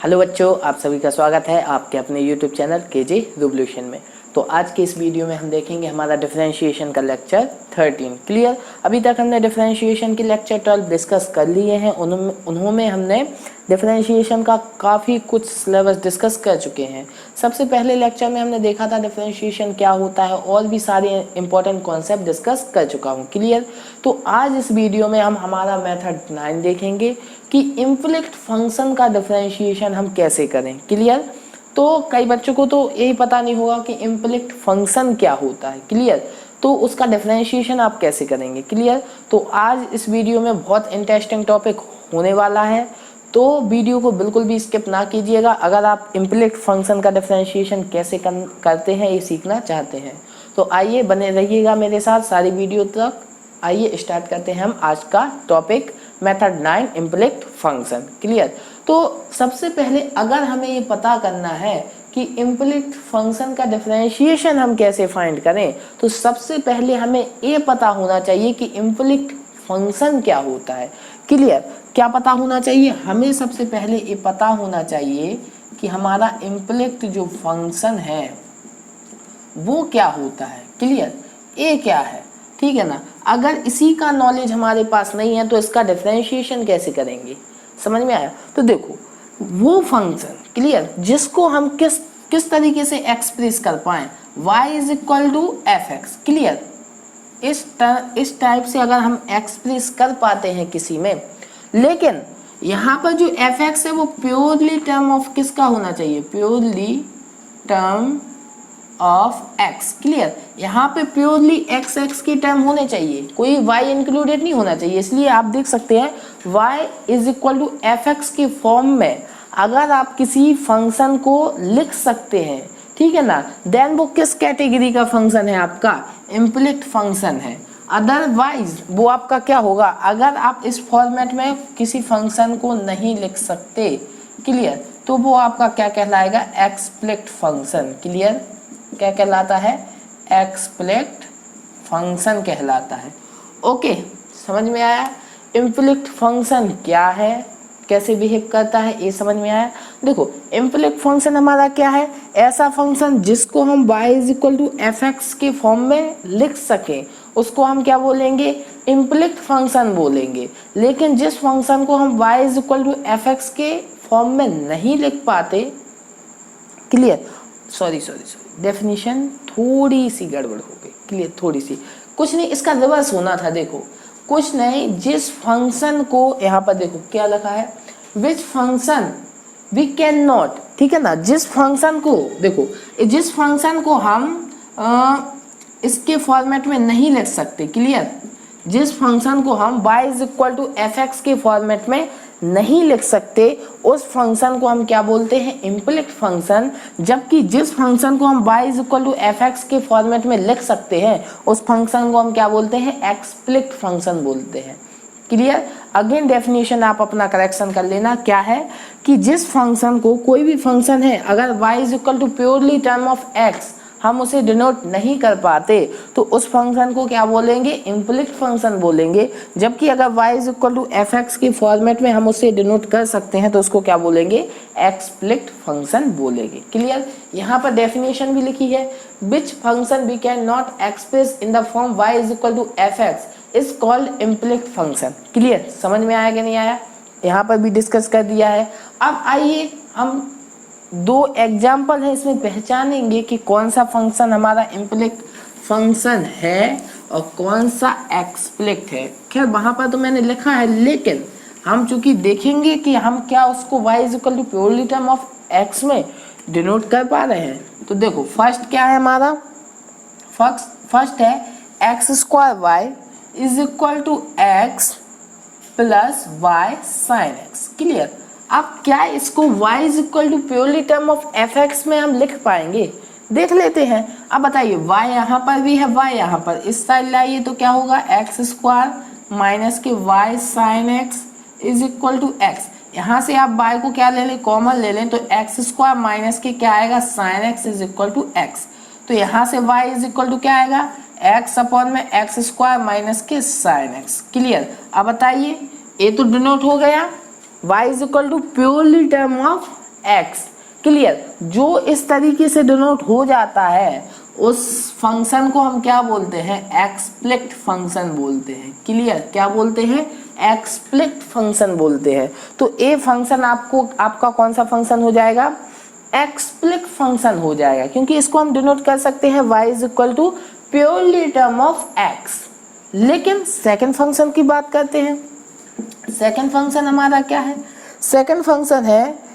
Hello बच्चों, आप सभी का स्वागत है आपके अपने यूट्यूब चैनल केजे रिवोल्यूशन में। तो आज के इस वीडियो में हम देखेंगे हमारा डिफरेंशिएशन का लेक्चर 13। क्लियर। अभी तक हमने डिफरेंशिएशन के लेक्चर 12 डिस्कस कर लिए हैं। उन्होंने हमने डिफरेंशिएशन का काफ़ी कुछ सिलेबस डिस्कस कर चुके हैं। सबसे पहले लेक्चर में हमने देखा था डिफरेंशिएशन क्या होता है और भी सारे इंपॉर्टेंट कॉन्सेप्ट डिस्कस कर चुका हूँ। क्लियर। तो आज इस वीडियो में हम हमारा मेथड 9 देखेंगे कि इम्प्लिक्ट फंक्शन का डिफरेंशिएशन हम कैसे करें। क्लियर। तो कई बच्चों को तो यही पता नहीं होगा कि इम्प्लिक्ट फंक्शन क्या होता है। क्लियर। तो उसका डिफरेंशिएशन आप कैसे करेंगे। क्लियर। तो आज इस वीडियो में बहुत इंटरेस्टिंग टॉपिक होने वाला है, तो वीडियो को बिल्कुल भी स्किप ना कीजिएगा। अगर आप इम्प्लिक्ट फंक्शन का डिफरेंशिएशन कैसे करते हैं ये सीखना चाहते हैं तो आइए बने रहिएगा मेरे साथ सारी वीडियो तक। आइए स्टार्ट करते हैं हम आज का टॉपिक मेथड 9 इम्प्लिक्ट फंक्शन। क्लियर। तो सबसे पहले अगर हमें ये पता करना है कि इम्प्लिक्ट फंक्शन का डिफरेंशिएशन हम कैसे फाइंड करें, तो सबसे पहले हमें ये पता होना चाहिए कि इम्प्लिक्ट फंक्शन क्या होता है। क्लियर। क्या पता होना चाहिए हमें? सबसे पहले ये पता होना चाहिए कि हमारा इम्प्लिक्ट जो फंक्शन है वो क्या होता है। क्लियर। ये क्या है, ठीक है ना। अगर इसी का नॉलेज हमारे पास नहीं है तो इसका डिफरेंशिएशन कैसे करेंगे, समझ में आया? तो देखो, वो फंक्शन क्लियर जिसको हम किस तरीके से एक्सप्रेस कर पाए, y is equal to F x. Clear. इस टाइप से अगर हम एक्सप्रेस कर पाते हैं किसी में, लेकिन यहाँ पर जो एफ एक्स है वो प्योरली टर्म ऑफ किसका होना चाहिए, purely term of x। Clear. यहाँ पे प्योरली x की टर्म होने चाहिए, कोई y इंक्लूडेड नहीं होना चाहिए। इसलिए आप देख सकते हैं y is equal to F x के फॉर्म में अगर आप किसी फंक्शन को लिख सकते हैं, ठीक है ना, देन वो किस कैटेगरी का फंक्शन है, आपका इम्प्लिक्ट फंक्शन है। अदरवाइज वो आपका क्या होगा, अगर आप इस फॉर्मेट में किसी फंक्शन को नहीं लिख सकते, क्लियर, तो वो आपका क्या कहलाएगा, एक्सप्लिक्ट फंक्शन। क्लियर। क्या कहलाता है, एक्सप्लिक्ट फंक्शन कहलाता है। ओके, समझ में आया इम्प्लिक्ट फंक्शन क्या है, कैसे बिहेव करता है, ये समझ में आया। देखो, इम्प्लिक्ट फंक्शन हमारा क्या है, ऐसा फंक्शन जिसको हम y is equal to F x के फॉर्म में लिख सकें उसको हम क्या बोलेंगे, इम्प्लिक्ट फंक्शन बोलेंगे। लेकिन जिस फंक्शन को हम y is equal to F x के फॉर्म में नहीं लिख पाते, क्लियर, सॉरी डेफिनेशन थोड़ी सी गड़बड़ हो गई। क्लियर। थोड़ी सी, कुछ नहीं, इसका रिवर्स होना था। देखो, कुछ नहीं, जिस फंक्शन को यहाँ पर देखो क्या लिखा है, which function we can not, ठीक है ना, जिस फंक्शन को देखो, जिस फंक्शन को हम इसके फॉर्मेट में नहीं लिख सकते। क्लियर। जिस फंक्शन को हम y is equal to F x के फॉर्मेट में नहीं लिख सकते उस फंक्शन को हम क्या बोलते हैं, इम्प्लिक्ट फंक्शन। जबकि जिस फंक्शन को हम y is equal to F x के फॉर्मेट में लिख सकते हैं उस फंक्शन को हम क्या बोलते हैं, एक्सप्लिक्ट फंक्शन बोलते हैं। क्लियर। अगेन डेफिनेशन आप अपना करेक्शन कर लेना, क्या है कि जिस फंक्शन को, कोई भी फंक्शन है, अगर y is equal to purely term of x हम उसे डिनोट नहीं कर पाते तो उस फंक्शन को क्या बोलेंगे, इम्प्लिक्ट फंक्शन बोलेंगे। जबकि अगर y is equal to F x के फॉर्मेट में हम उसे डिनोट कर सकते हैं तो उसको क्या बोलेंगे, एक्सप्लिक्ट फंक्शन बोलेंगे। क्लियर। यहाँ पर डेफिनेशन भी लिखी है, which function we can not express in the form y is equal to F x is called implicit function. Clear. समझ में आया कि नहीं आया, यहाँ पर भी डिस्कस कर दिया है। अब आइए हम दो एग्जाम्पल है इसमें पहचानेंगे कि कौन सा फंक्शन हमारा इम्प्लिक्ट फंक्शन है और कौन सा एक्सप्लिक्ट है। खैर वहां पर तो मैंने लिखा है, लेकिन हम चूंकि देखेंगे कि हम क्या उसको y is equal to purely term of x में डिनोट कर पा रहे हैं। तो देखो, फर्स्ट क्या है हमारा, फर्स्ट है x square y is equal to x plus y sine x. Clear. अब क्या इसको y is equal to purely term of f x में हम लिख पाएंगे, देख लेते हैं। अब बताइए, y यहाँ पर भी है, y यहाँ पर इस साइड लाइए तो क्या होगा, x square minus k y sine x is equal to x. यहाँ से आप y को क्या ले लें, कॉमन ले लें, तो एक्स स्क्वायर माइनस के क्या आएगा, sine x is equal to x. तो यहाँ से y इज इक्वल टू क्या आएगा, एक्स अपॉन में x square minus k sine x. Clear. अब बताइए, ये तो डिनोट हो गया y is equal to purely term of x. Clear, जो इस तरीके से डिनोट हो जाता है उस फंक्शन को हम क्या बोलते हैं, एक्सप्लिक्ट फंक्शन बोलते हैं। क्लियर, क्या बोलते हैं, एक्सप्लिक्ट फंक्शन बोलते हैं। तो ए फंक्शन आपका कौन सा फंक्शन हो जाएगा, एक्सप्लिक्ट फंक्शन हो जाएगा, क्योंकि इसको हम डिनोट कर सकते हैं y is equal to purely term of x। लेकिन सेकंड फंक्शन की बात करते हैं। सेकंड फंक्शन हमारा क्या है, सेकंड फंक्शन है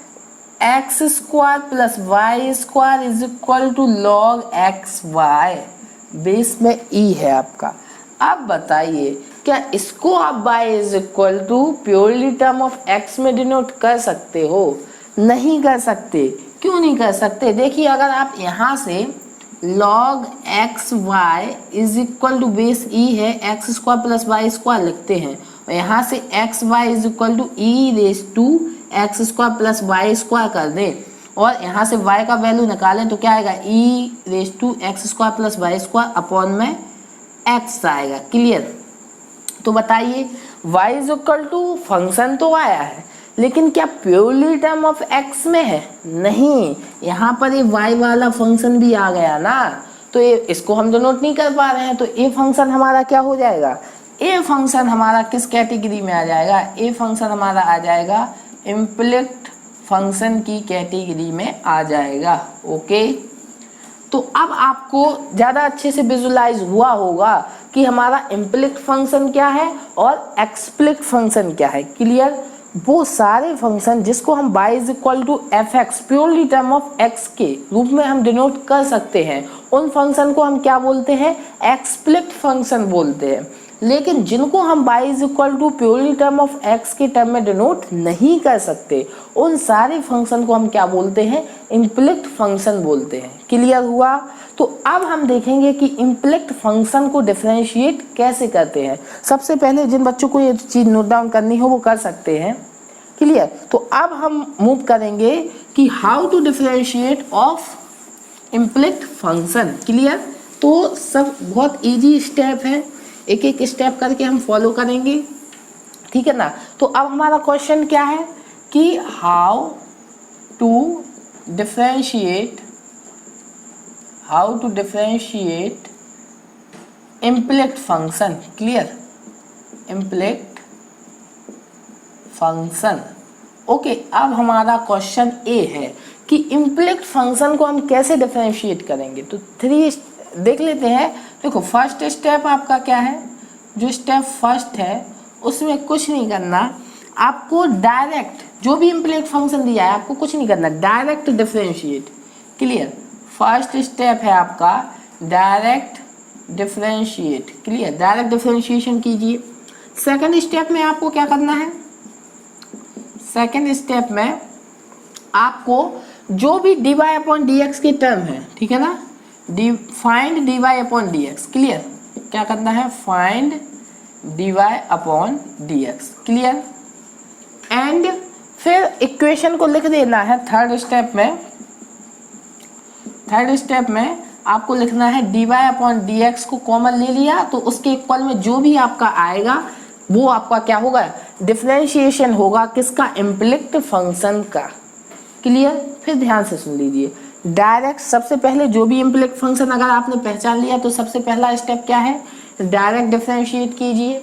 x square plus Y square is equal to log x y, base में ई है आपका। अब बताइए क्या इसको आप y is equal to purely term of x में डिनोट कर सकते हो, नहीं कर सकते। क्यों नहीं कर सकते, देखिए अगर आप यहाँ से log X Y is equal to base E है x square plus Y square लिखते हैं, और यहाँ से X Y is equal to E raise to X square plus Y square कर दें, और यहाँ से y का वैल्यू निकालें तो क्या आएगा, E raise to X square plus Y square upon में x आएगा। क्लियर, तो बताइए y is equal to function तो आया है, लेकिन क्या प्योरली टर्म ऑफ x में है, नहीं, यहाँ पर ये y वाला फंक्शन भी आ गया ना, तो ये इसको हम डिनोट नहीं कर पा रहे हैं। तो ए फंक्शन हमारा क्या हो जाएगा, ए फंक्शन हमारा किस कैटेगरी में आ जाएगा, ए फंक्शन हमारा आ जाएगा इम्प्लिक्ट फंक्शन की कैटेगरी में आ जाएगा। ओके, तो अब आपको ज़्यादा अच्छे से विजुलाइज हुआ होगा कि हमारा इम्प्लिक्ट फंक्शन क्या है और एक्सप्लिक्ट फंक्शन क्या है। क्लियर, वो सारे फंक्शन जिसको हम y is equal to F x purely term of x के रूप में हम डिनोट कर सकते हैं, उन फंक्शन को हम क्या बोलते हैं, एक्सप्लिक्ट फंक्शन बोलते हैं। लेकिन जिनको हम y is equal to purely term of x के टर्म में डिनोट नहीं कर सकते, उन सारे फंक्शन को हम क्या बोलते हैं, इम्प्लिक्ट फंक्शन बोलते हैं। क्लियर हुआ, तो अब हम देखेंगे कि इम्प्लिक्ट फंक्शन को डिफरेंशिएट कैसे करते हैं। सबसे पहले जिन बच्चों को ये चीज़ नोट डाउन करनी हो वो कर सकते हैं। क्लियर, तो अब हम मूव करेंगे कि how to differentiate of implicit function. Clear, तो सब बहुत इजी स्टेप है, एक एक स्टेप करके हम फॉलो करेंगे, ठीक है ना। तो अब हमारा क्वेश्चन क्या है कि how to differentiate implicit function. Clear, implicit function. Okay, अब हमारा क्वेश्चन ए है कि इम्प्लिक्ट फंक्शन को हम कैसे डिफरेंशिएट करेंगे। तो 3 देख लेते हैं। देखो, फर्स्ट स्टेप आपका क्या है, जो स्टेप फर्स्ट है उसमें कुछ नहीं करना, आपको डायरेक्ट जो भी इम्प्लिक्ट फंक्शन दिया है आपको कुछ नहीं करना, direct differentiate. Clear, first step है आपका direct differentiate. Clear, direct differentiation कीजिए। सेकंड स्टेप में आपको क्या करना है, सेकंड स्टेप में आपको जो भी dy अपॉन dx की टर्म है, ठीक है ना, find dy upon dx। Clear, क्या करना है, find dy upon dx। Clear, and फिर इक्वेशन को लिख देना है। थर्ड स्टेप में आपको लिखना है dy अपॉन dx को कॉमन ले लिया तो उसके इक्वल में जो भी आपका आएगा वो आपका क्या होगा, डिफरेंशिएशन होगा किसका, इम्प्लिक्ट फंक्शन का। क्लियर, फिर ध्यान से सुन लीजिए। डायरेक्ट सबसे पहले जो भी इम्प्लिक्ट फंक्शन अगर आपने पहचान लिया तो सबसे पहला स्टेप क्या है, डायरेक्ट डिफरेंशिएट कीजिए।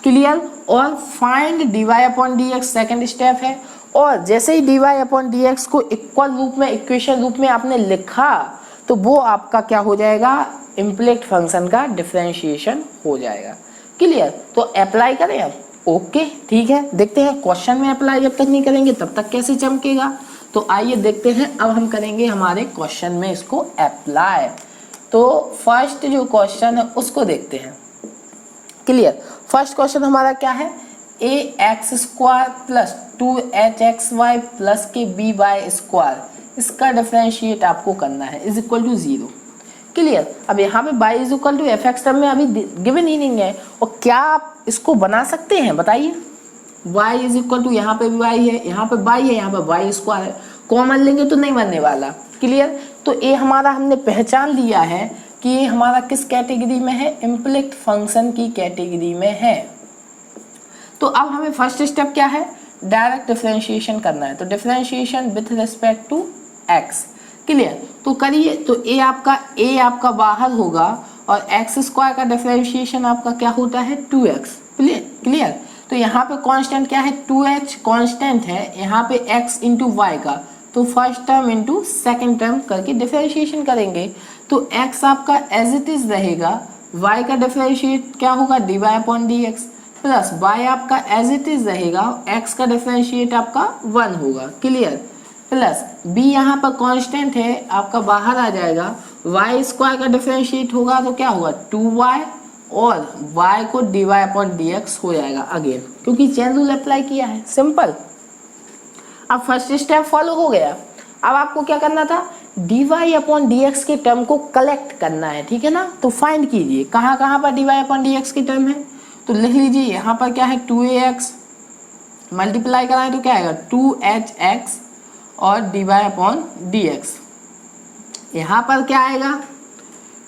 क्लियर, और find dy upon dx second step है। और जैसे ही dy अपॉन dx को इक्वल रूप में, इक्वेशन रूप में आपने लिखा तो वो आपका क्या हो जाएगा, इम्प्लिक्ट फंक्शन का डिफरेंशिएशन हो जाएगा। क्लियर, तो अप्लाई करें अब। ओके, ठीक है, देखते हैं क्वेश्चन में अप्लाई जब तक नहीं करेंगे तब तक कैसे चमकेगा। तो आइए देखते हैं, अब हम करेंगे हमारे क्वेश्चन में इसको अप्लाई। तो फर्स्ट जो क्वेश्चन है उसको देखते हैं। क्लियर, फर्स्ट क्वेश्चन हमारा क्या है, A X square plus 2hxy plus के by स्क्वायर, इसका डिफरेंशिएट आपको करना है इज इक्वल टू 0। क्लियर, अब यहाँ पे y is equal to F x term में अभी गिवन ही नहीं है, और क्या आप इसको बना सकते हैं बताइए। y इज इक्वल टू, यहाँ पे भी y है, यहाँ पे y है, यहाँ पे y स्क्वायर है, कॉमन लेंगे तो नहीं बनने वाला। क्लियर, तो ये हमारा हमने पहचान लिया है कि ये हमारा किस कैटेगरी में है, इम्प्लिक्ट फंक्शन की कैटेगरी में है। तो अब हमें फर्स्ट स्टेप क्या है, डायरेक्ट डिफरेंशिएशन करना है, तो differentiation with respect to x. Clear, तो करिए। तो ए आपका बाहर होगा और एक्स स्क्वायर का डिफरेंशिएशन आपका क्या होता है 2x। क्लियर, तो यहाँ पे कांस्टेंट क्या है 2h कांस्टेंट है, यहाँ पे x इंटू वाई का, तो first term into second term करके डिफरेंशिएशन करेंगे। तो x आपका एज इट इज रहेगा, y का डिफरेंशिएट क्या होगा dy upon dx, plus y आपका एज इट इज रहेगा, x का डिफरेंशिएट आपका 1 होगा। क्लियर, प्लस b यहाँ पर कांस्टेंट है आपका बाहर आ जाएगा, y स्क्वायर का डिफरेंशिएट होगा तो क्या होगा 2y और y को dy अपॉन dx हो जाएगा अगेन, क्योंकि चेन रूल अप्लाई किया है। सिंपल। अब फर्स्ट स्टेप फॉलो हो गया। अब आपको क्या करना था, dy अपॉन dx के टर्म को कलेक्ट करना है, ठीक है ना। तो फाइंड कीजिए कहाँ कहाँ पर dy अपॉन dx के टर्म है, तो लिख लीजिए यहाँ पर क्या है 2ax, मल्टीप्लाई कराएं तो क्या आएगा 2hx और dy अपॉन dx। यहाँ पर क्या आएगा,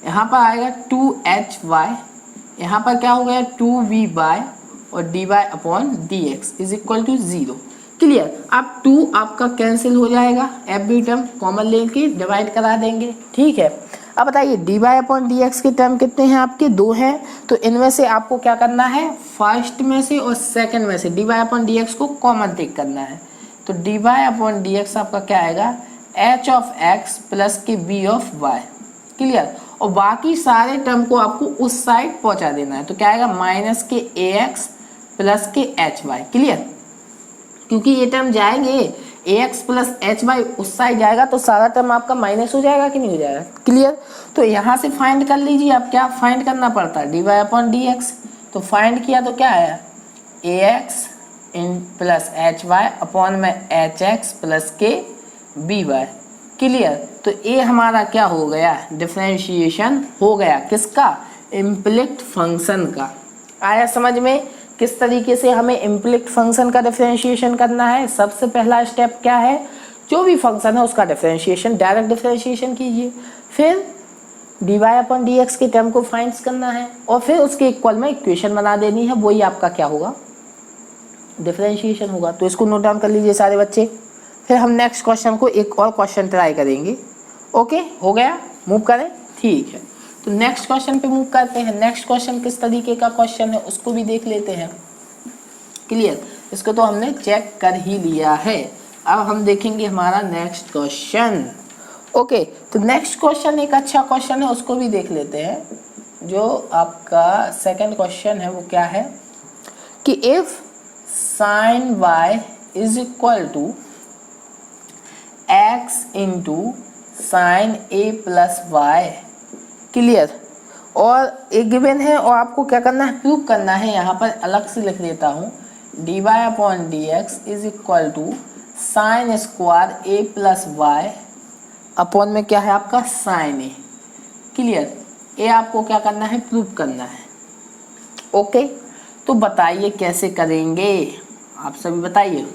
यहाँ पर आएगा 2hy, यहाँ पर क्या हो गया 2vy और dy upon dx is equal to 0। Clear, अब 2 आपका कैंसिल हो जाएगा, एवरी टर्म कॉमन लेके डिवाइड करा देंगे, ठीक है। अब बताइए dy अपॉन dx के टर्म कितने हैं आपके, 2 हैं। तो इनमें से आपको क्या करना है, फर्स्ट में से और सेकंड में से dy अपॉन dx को कॉमन टेक करना है। तो dy अपॉन dx आपका क्या आएगा h ऑफ x प्लस के b ऑफ y। क्लियर, और बाकी सारे टर्म को आपको उस साइड पहुंचा देना है, तो क्या आएगा माइनस के ax प्लस के hy। क्लियर, क्योंकि ये टर्म जाएंगे ax प्लस hy उस साइड जाएगा तो सारा टर्म आपका माइनस हो जाएगा कि नहीं हो जाएगा। क्लियर, तो यहाँ से फाइंड कर लीजिए। आप क्या फाइंड करना पड़ता है dy अपॉन dx, तो फाइंड किया तो क्या आया ax in plus hy upon में hx प्लस के by। क्लियर, तो ये हमारा क्या हो गया, डिफरेंशिएशन हो गया किसका, इम्प्लिक्ट फंक्शन का। आया समझ में किस तरीके से हमें इम्प्लिक्ट फंक्शन का डिफरेंशिएशन करना है। सबसे पहला स्टेप क्या है, जो भी फंक्शन है उसका डिफरेंशिएशन, डायरेक्ट डिफरेंशिएशन कीजिए, फिर dy अपॉन dx के टर्म को फाइंड करना है और फिर उसके इक्वल में इक्वेशन बना देनी है, वही आपका क्या होगा डिफरेंशिएशन होगा। तो इसको नोट डाउन कर लीजिए सारे बच्चे, फिर हम नेक्स्ट क्वेश्चन को एक और क्वेश्चन ट्राई करेंगे। ओके, हो गया, मूव करें, ठीक है। तो नेक्स्ट क्वेश्चन पे मूव करते हैं। नेक्स्ट क्वेश्चन किस तरीके का क्वेश्चन है उसको भी देख लेते हैं। क्लियर, इसको तो हमने चेक कर ही लिया है। अब हम देखेंगे हमारा नेक्स्ट क्वेश्चन। ओके, तो नेक्स्ट क्वेश्चन एक अच्छा क्वेश्चन है, उसको भी देख लेते हैं। जो आपका सेकंड क्वेश्चन है वो क्या है कि if sine y is equal to x into sine a plus y. Clear, और एक गिवन है और आपको क्या करना है, प्रूव करना है। यहाँ पर अलग से लिख देता हूँ, dy upon dx is equal to sine square a plus y upon में क्या है आपका साइन a। क्लियर, ये आपको क्या करना है, प्रूव करना है। ओके, तो बताइए कैसे करेंगे, आप सभी बताइए।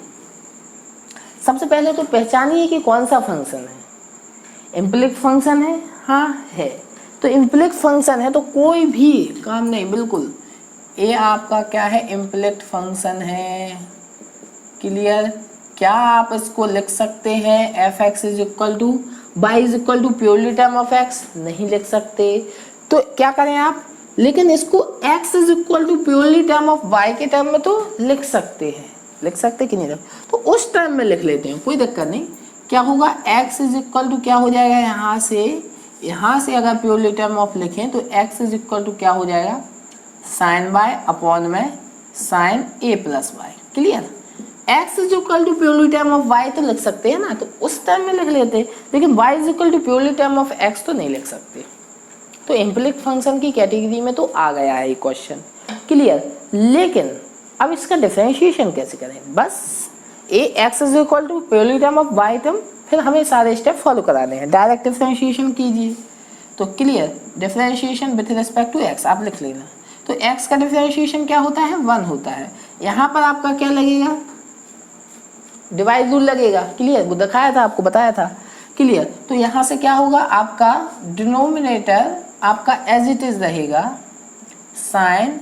सबसे पहले तो पहचानिए कि कौन सा फंक्शन है, इम्प्लिक्ट फंक्शन है, हाँ है। तो इम्प्लिक्ट फंक्शन है तो कोई भी काम नहीं, बिल्कुल ये आपका क्या है इम्प्लिक्ट फंक्शन है। क्लियर, क्या आप इसको लिख सकते हैं f x is equal to y is equal to purely term of x, नहीं लिख सकते। तो क्या करें आप, लेकिन इसको x is equal to purely term of y के टर्म में तो लिख सकते हैं, लिख सकते कि नहीं, तो उस टर्म में लिख लेते हैं, कोई दिक्कत नहीं। क्या होगा x इज इक्वल टू क्या हो जाएगा, यहाँ से अगर प्योरली टर्म ऑफ लिखें तो x इज इक्वल टू क्या हो जाएगा साइन y अपॉन में sine a plus y. Clear, x is equal to purely term of y तो लिख सकते हैं ना, तो उस टर्म में लिख लेते हैं, लेकिन y is equal to purely term of x तो नहीं लिख सकते। तो इम्प्लिक्ट फंक्शन की कैटेगरी में तो आ गया है ये क्वेश्चन। क्लियर, लेकिन अब इसका डिफरेंशिएशन कैसे करें, बस A X is equal to purely term of Y term, फिर हमें सारे स्टेप फॉलो कराने हैं। डायरेक्ट डिफरेंशिएशन कीजिए, तो clear differentiation with respect to x आप लिख लेना। तो एक्स का डिफरेंशिएशन क्या होता है, 1 होता है। यहाँ पर आपका क्या लगेगा, डिवाइड रूल लगेगा। क्लियर, वो दिखाया था आपको, बताया था। क्लियर, तो यहाँ से क्या होगा आपका डिनोमिनेटर आपका एज इट इज रहेगा sine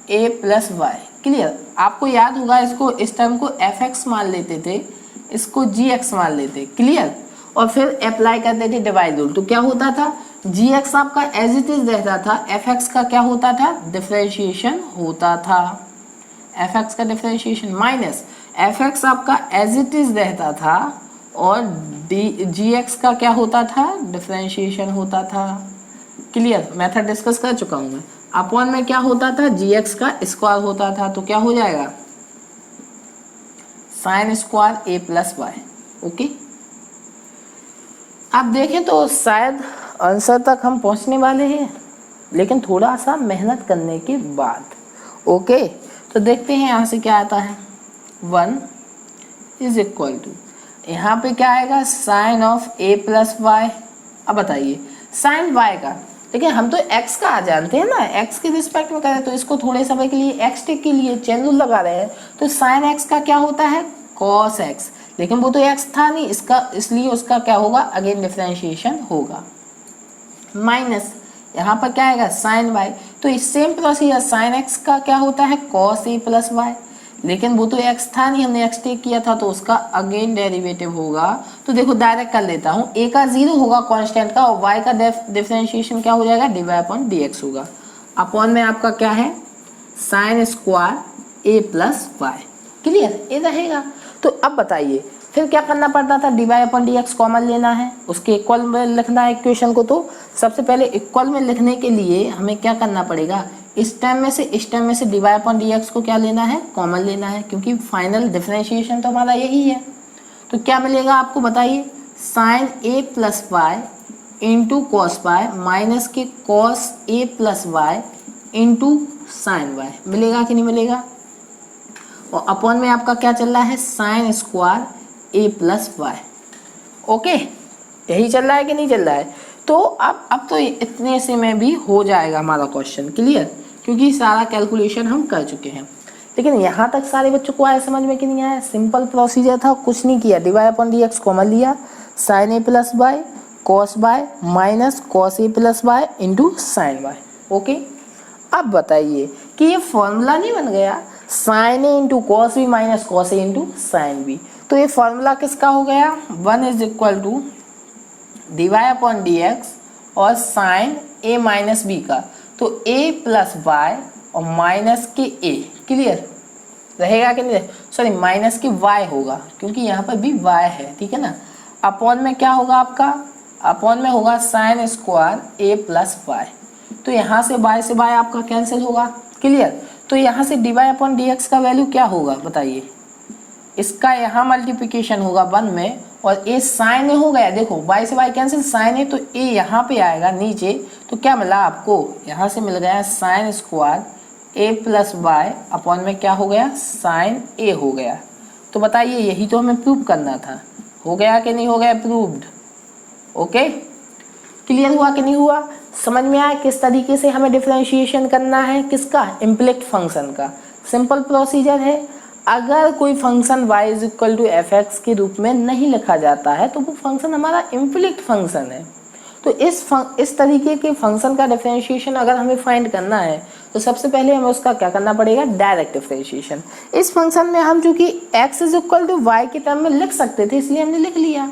a plus y. Clear. आपको याद होगा इसको, इस टर्म को fx मान लेते थे, इसको gx मान लेते, क्लियर, और फिर अप्लाई करते थे डिवाइड रूल। तो क्या होता था, gx आपका एज इट इज रहता था, fx का क्या होता था, डिफरेंशिएशन होता था, fx का डिफरेंशिएशन माइनस fx आपका एज इट इज रहता था और gx का क्या होता था, डिफरेंशिएशन होता था, क्लियर। मेथड डिस्कस कर चुका हूं मैं। अपॉन में क्या होता था, gx का स्क्वायर होता था, तो क्या हो जाएगा, sine square a plus y. Okay, आप देखें तो शायद आंसर तक हम पहुंचने वाले हैं, लेकिन थोड़ा सा मेहनत करने के बाद। ओके, तो देखते हैं यहाँ से क्या आता है। 1 इज इक्वल टू, यहाँ पे क्या आएगा, sine of a plus y. अब बताइए साइन y का, देखिए हम तो x का जानते हैं ना, x के रिस्पेक्ट में करें तो इसको थोड़े समय के लिए x टिक के लिए चेन रूल लगा रहे हैं, तो साइन x का क्या होता है, cos x, लेकिन वो तो x था नहीं इसका, इसलिए उसका क्या होगा, अगेन डिफरेंशिएशन होगा, माइनस यहाँ पर क्या आएगा, साइन y। तो इस सेम प्रोसीजर साइन x का क्या होता है, cos a प्लस वाई, लेकिन वो तो x था नहीं, हमने x टेक किया था, तो उसका अगेन डेरिवेटिव होगा। तो देखो डायरेक्ट कर लेता हूँ, a का 0 होगा कांस्टेंट का, और y का डिफरेंशिएशन क्या हो जाएगा, dy अपॉन dx होगा। अपॉन में आपका क्या है, sine square a plus y, clear, ये रहेगा। तो अब बताइए फिर क्या करना पड़ता था, dy अपॉन dx कॉमन लेना है, उसके इक्वल में लिखना है इक्वेशन को। तो सबसे पहले इक्वल में लिखने के लिए हमें क्या करना पड़ेगा, इस टाइम में से इस टाइम में से dy अपॉन dx को क्या लेना है, कॉमन लेना है, क्योंकि फाइनल डिफरेंशिएशन तो हमारा यही है। तो क्या मिलेगा आपको बताइए, sine a plus Y into cos Y minus के cos a plus Y into sine Y, मिलेगा कि नहीं मिलेगा। और अपॉन में आपका क्या चल रहा है, sine square a plus y. Okay, यही चल रहा है कि नहीं चल रहा है। तो अब तो इतने से में भी हो जाएगा हमारा क्वेश्चन, क्लियर, क्योंकि सारा कैलकुलेशन हम कर चुके हैं। लेकिन यहाँ तक सारे बच्चों को आया समझ में कि नहीं आया, सिंपल प्रोसीजर था, कुछ नहीं किया, dy अपॉन dx कॉमन लिया, sine a plus y cos Y minus cos a plus Y into sine y. Okay, अब बताइए कि ये फॉर्मूला नहीं बन गया, sine a into cos B minus cos a into sine B. तो ये फॉर्मूला किसका हो गया, 1 is equal to dy upon dx और साइन a माइनस b का, तो a प्लस वाई और माइनस के a, क्लियर रहेगा कि नहीं, सॉरी माइनस की y होगा, क्योंकि यहाँ पर भी y है, ठीक है ना। अपॉन में क्या होगा आपका, अपॉन में होगा sine square a plus y. तो यहाँ से y आपका कैंसिल होगा, क्लियर। तो यहाँ से dy अपॉन dx का वैल्यू क्या होगा बताइए, इसका यहाँ मल्टीप्लिकेशन होगा 1 में, और a साइन ए हो गया, देखो y से y कैंसिल, साइन ए, तो a यहाँ पे आएगा नीचे, तो क्या मिला आपको, यहाँ से मिल गया sine square a plus y upon में क्या हो गया, साइन a हो गया। तो बताइए यही तो हमें प्रूव करना था, हो गया कि नहीं हो गया प्रूव्ड। ओके, क्लियर हुआ कि नहीं हुआ, समझ में आया किस तरीके से हमें डिफरेंशिएशन करना है, किसका, इम्प्लिक्ट फंक्शन का। सिंपल प्रोसीजर है, अगर कोई function y is equal to F x के रूप में नहीं लिखा जाता है तो वो फंक्शन हमारा इम्प्लिक्ट फंक्शन है। तो इस तरीके के फंक्शन का डिफरेंशिएशन अगर हमें फाइंड करना है तो सबसे पहले हमें उसका क्या करना पड़ेगा, डायरेक्ट डिफरेंशिएशन। इस फंक्शन में हम चूंकि x is equal to Y के टर्म में लिख सकते थे, इसलिए हमने लिख लिया।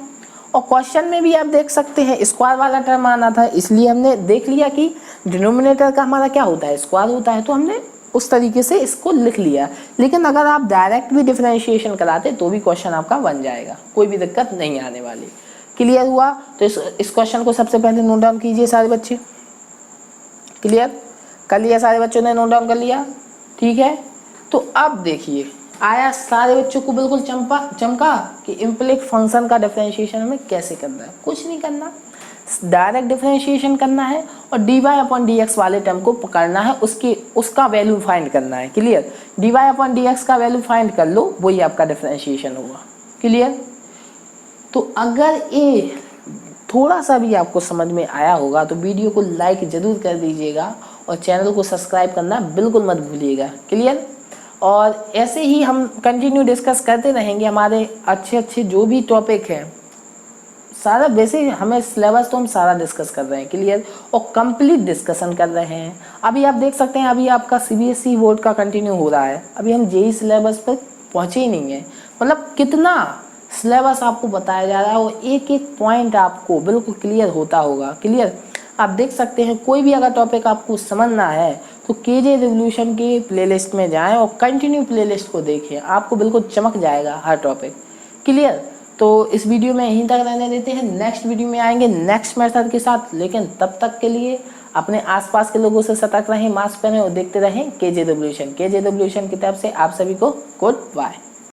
और क्वेश्चन में भी आप देख सकते हैं स्क्वायर वाला टर्म आना था, इसलिए हमने देख लिया कि डिनोमिनेटर का हमारा क्या होता है, स्क्वायर होता है, तो हमने उस तरीके से इसको लिख लिया। लेकिन अगर आप डायरेक्ट भी डिफरेंशिएशन कराते तो भी क्वेश्चन आपका बन जाएगा, कोई भी दिक्कत नहीं आने वाली। क्लियर हुआ। तो इस क्वेश्चन को सबसे पहले नोट डाउन कीजिए सारे बच्चे। क्लियर कर लिया, सारे बच्चों ने नोट डाउन कर लिया, ठीक है। तो अब देखिए आया सारे बच्चों को बिल्कुल चमका कि इम्प्लिक्ट फंक्शन का डिफरेंशिएशन हमें कैसे करना है। कुछ नहीं करना, डायरेक्ट डिफरेंशिएशन करना है और dy अपॉन dx वाले टर्म को पकड़ना है, उसका वैल्यू फाइंड करना है। क्लियर, dy अपॉन dx का वैल्यू फाइंड कर लो, वही आपका डिफरेंशिएशन होगा। क्लियर। तो अगर ये थोड़ा सा भी आपको समझ में आया होगा तो वीडियो को लाइक जरूर कर दीजिएगा और चैनल को सब्सक्राइब करना बिल्कुल मत भूलिएगा। क्लियर। और ऐसे ही हम कंटिन्यू डिस्कस करते रहेंगे, हमारे अच्छे जो भी टॉपिक हैं सारा वैसे हमें सिलेबस तो हम सारा डिस्कस कर रहे हैं, क्लियर, और कंप्लीट डिस्कशन कर रहे हैं। अभी आप देख सकते हैं, अभी आपका सीबीएसई बोर्ड का कंटिन्यू हो रहा है, अभी हम जेई सिलेबस पर पहुँचे ही नहीं है। मतलब कितना सिलेबस आपको बताया जा रहा है और एक एक पॉइंट आपको बिल्कुल क्लियर होता होगा, क्लियर। आप देख सकते हैं कोई भी अगर टॉपिक आपको समझना है तो केजे रिवोल्यूशन के प्लेलिस्ट में जाएं और कंटिन्यू प्लेलिस्ट को देखें, आपको बिल्कुल चमक जाएगा हर टॉपिक, क्लियर। तो इस वीडियो में यहीं तक रहने देते हैं, नेक्स्ट वीडियो में आएंगे नेक्स्ट मेथड के साथ। लेकिन तब तक के लिए अपने आसपास के लोगों से सतर्क रहें, मास्क पहनें और देखते रहें केजे रिवोल्यूशन। केजे रिवोल्यूशन की तरफ से आप सभी को गुड बाय।